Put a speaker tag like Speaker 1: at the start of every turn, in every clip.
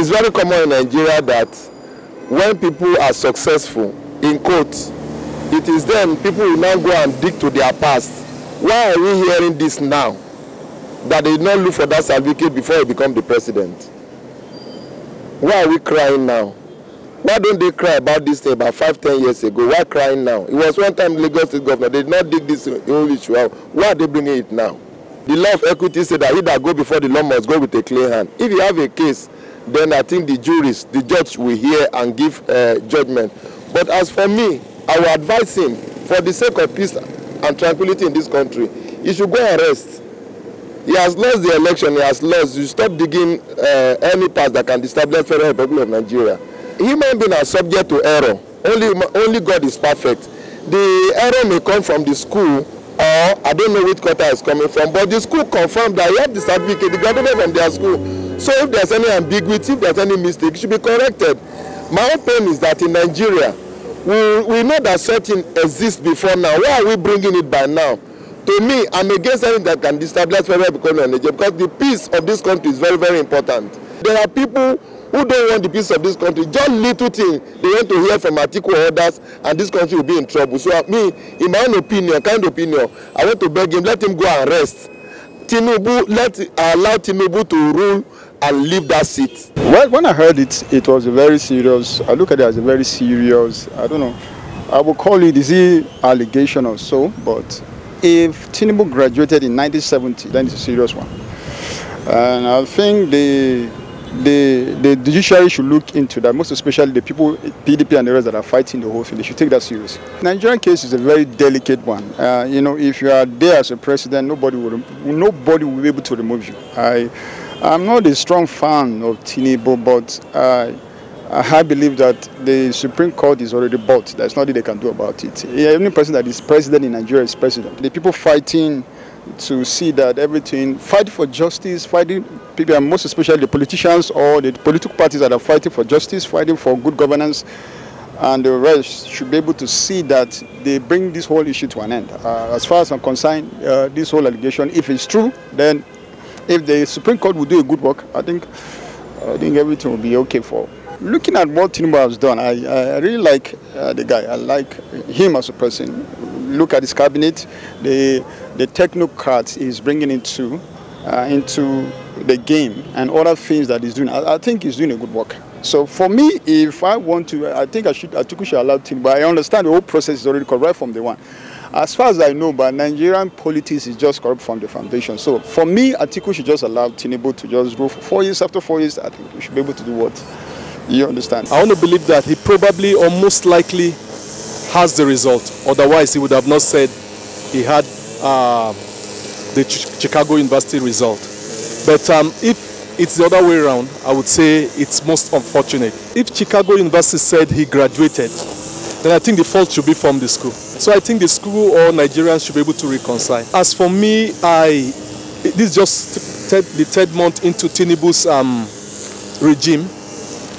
Speaker 1: is very common in Nigeria that when people are successful in court, it is then people will now go and dig to their past. Why are we hearing this now? That they did not look for that certificate before he became the president. Why are we crying now? Why don't they cry about this thing about 5-10 years ago? Why crying now? It was one time Lagos State governor. They did not dig this whole issue out. Why are they bringing it now? The law of equity said that he that go before the law must go with a clean hand. If you have a case, then I think the judge will hear and give judgment. But as for me, I will advise him, for the sake of peace and tranquility in this country, he should go and rest. He has lost the election, he has lost. You stop digging any path that can destabilize the Federal Republic of Nigeria. Human beings are subject to error. Only God is perfect. The error may come from the school, or I don't know which quarter it's coming from, but the school confirmed that he had the certificate, the graduated from their school. So if there's any ambiguity, if there's any mistake, it should be corrected. My own pain is that in Nigeria, we know that certain exists before now. Why are we bringing it by now? To me, I'm against anything that can destabilize Federal Republic of Nigeria, because the peace of this country is very, very important. There are people who don't want the peace of this country. Just little thing they want to hear from Atiku or others, and this country will be in trouble. So me, in my own opinion, I want to beg him, let him go and rest. Tinubu, allow Tinubu to rule and leave that seat.
Speaker 2: Well, when I heard it, it was a very serious, I look at it as a very serious, I don't know, I would call it, is it allegation or so, but if Tinubu graduated in 1970, then it's a serious one. And I think the judiciary should look into that, most especially the people, PDP and the rest that are fighting the whole thing. They should take that seriously. Nigerian case is a very delicate one. You know, if you are there as a president, nobody will be able to remove you. I'm not a strong fan of Tinubu, but I believe that the Supreme Court is already bought. There's nothing they can do about it. The only person that is president in Nigeria is president. The people fighting to see that everything, fighting for justice, fighting people, and most especially the politicians or the political parties that are fighting for justice, fighting for good governance, and the rest should be able to see that they bring this whole issue to an end. As far as I'm concerned, this whole allegation, if it's true, then if the Supreme Court will do a good work, I think everything will be okay for. Looking at what Tinubu has done, I really like the guy. I like him as a person. Look at his cabinet, the technocrats he's bringing into the game, and other things that he's doing. I think he's doing a good work. So for me, if I want to, I think Atiku should allow Tinubu. But I understand the whole process is already correct right from the one. As far as I know, but Nigerian politics is just corrupt from the foundation. So for me, Atiku should just allow Tinubu to just go for 4 years. After 4 years, I think we should be able to do what you understand.
Speaker 3: I want to believe that he probably or most likely has the result. Otherwise, he would have not said he had the Chicago University result. But if it's the other way around, I would say it's most unfortunate. If Chicago University said he graduated, then I think the fault should be from the school. So I think the school or Nigerians should be able to reconcile. As for me, this is just the third month into Tinubu's regime.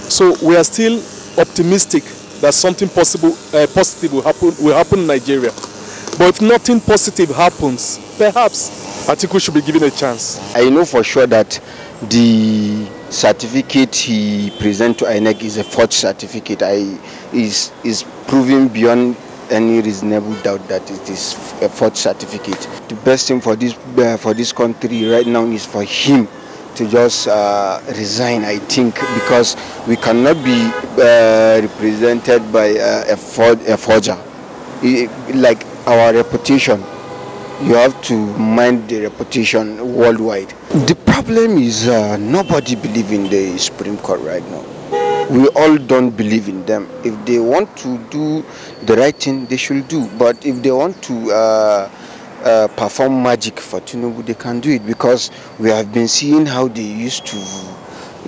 Speaker 3: So we are still optimistic that something positive will happen in Nigeria. But if nothing positive happens, perhaps Atiku should be given a chance.
Speaker 4: I know for sure that the certificate he presents to INEC is a forged certificate. Is proving beyond any reasonable doubt that it is a forged certificate. The best thing for this country right now is for him to just resign, I think, because we cannot be represented by a forger. Like our reputation, you have to mind the reputation worldwide. The problem is nobody believes in the Supreme Court right now. We all don't believe in them. If they want to do the right thing, they should do. But if they want to perform magic for Tinubu, they can do it, because we have been seeing how they used to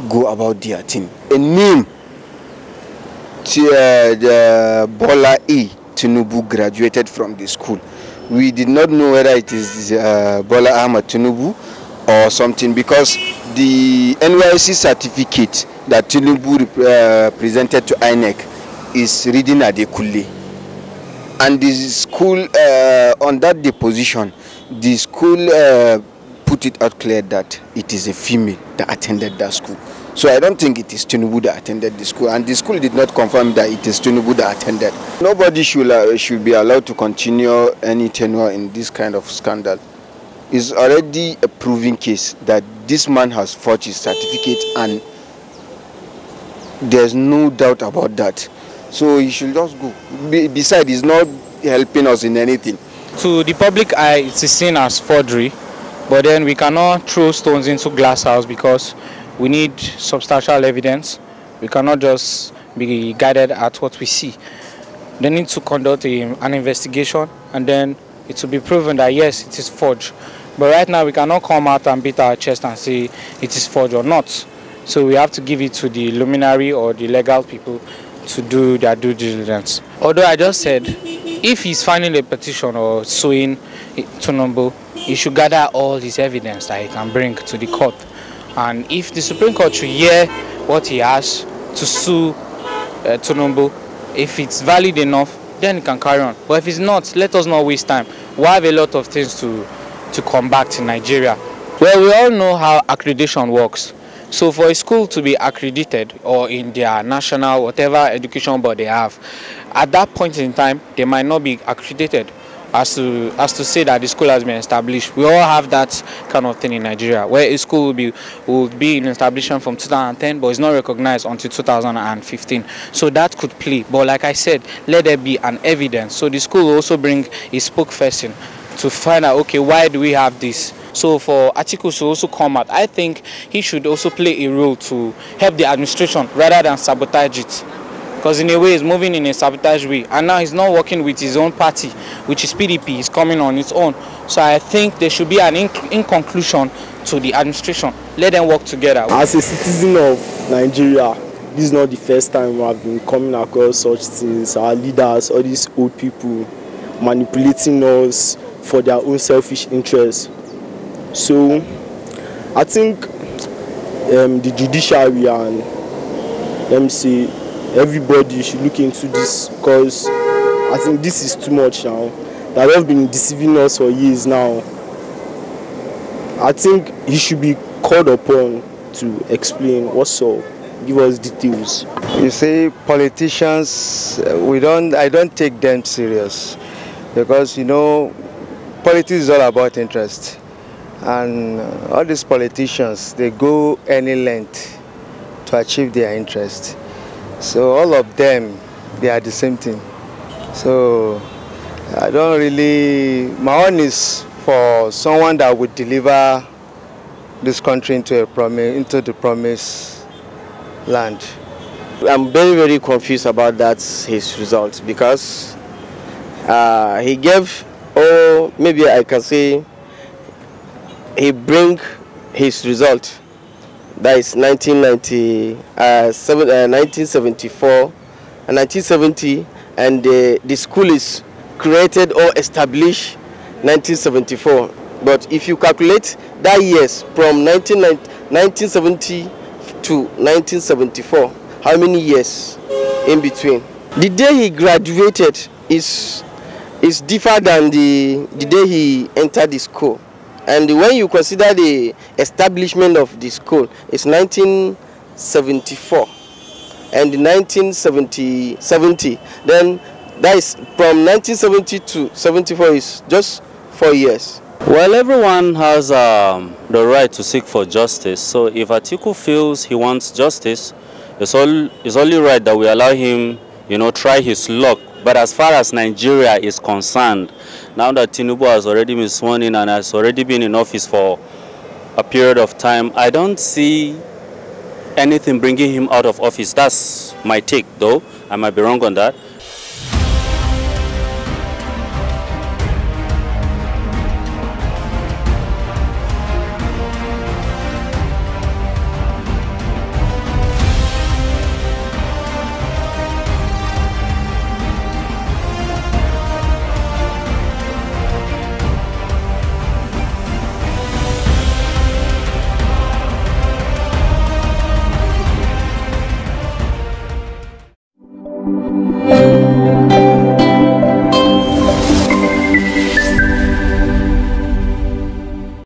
Speaker 4: go about their thing. A name, Bola A. Tinubu graduated from the school. We did not know whether it is Bola Ahmed Tinubu or something, because the NYSC certificate that Tinubu presented to INEC is reading Adekule. And the school, on that deposition, the school put it out clear that it is a female that attended that school. So I don't think it is Tinubu that attended the school, and the school did not confirm that it is Tinubu that attended. Nobody should be allowed to continue any tenure in this kind of scandal. It's already a proven case that this man has forged his certificate, and there's no doubt about that. So he should just go. Besides, he's not helping us in anything.
Speaker 5: To the public eye, it is seen as forgery, but then we cannot throw stones into glass house because we need substantial evidence. We cannot just be guided at what we see. They need to conduct an investigation, and then it will be proven that yes, it is forged. But right now, we cannot come out and beat our chest and say it is forged or not. So we have to give it to the luminary or the legal people to do their due diligence. Although I just said, if he's filing a petition or suing Tinubu, he should gather all this evidence that he can bring to the court. And if the Supreme Court should hear what he has to sue Tinubu, if it's valid enough, then he can carry on. But if it's not, let us not waste time. We have a lot of things to combat in Nigeria. Well, we all know how accreditation works. So for a school to be accredited, or in their national, whatever education board they have, at that point in time, they might not be accredited as to say that the school has been established. We all have that kind of thing in Nigeria, where a school will be in establishment from 2010, but it's not recognized until 2015. So that could play. But like I said, let there be an evidence. So the school will also bring a spokesperson to find out, okay, why do we have this? So for Atiku to also come out, I think he should also play a role to help the administration rather than sabotage it. Because in a way, he's moving in a sabotage way. And now he's not working with his own party, which is PDP. He's coming on its own. So I think there should be an in conclusion to the administration. Let them work together.
Speaker 6: As a citizen of Nigeria, this is not the first time we have been coming across such things. Our leaders, all these old people, manipulating us for their own selfish interests. So I think the judiciary and let me say everybody should look into this, because I think this is too much now. They have been deceiving us for years now. I think he should be called upon to explain what's up, give us details.
Speaker 7: You say politicians, I don't take them serious, because you know politics is all about interest, and all these politicians, they go any length to achieve their interest. So all of them, they are the same thing. So I don't really, my own is for someone that would deliver this country into the promised land.
Speaker 8: I'm very, very confused about his results, because he gave, or maybe I can say, he bring his result. That is 1974 and 1970, and the school is created or established 1974. But if you calculate that years from 1970 to 1974, how many years in between? The day he graduated is different than the day he entered the school. And when you consider the establishment of the school, it's 1974 and 1970. Then that is from 1970 to 74 is just 4 years.
Speaker 9: Well, everyone has the right to seek for justice. So if Atiku feels he wants justice, it's only right that we allow him, try his luck. But as far as Nigeria is concerned, now that Tinubu has already been sworn in and has already been in office for a period of time, I don't see anything bringing him out of office. That's my take, though. I might be wrong on that.
Speaker 10: Thank you.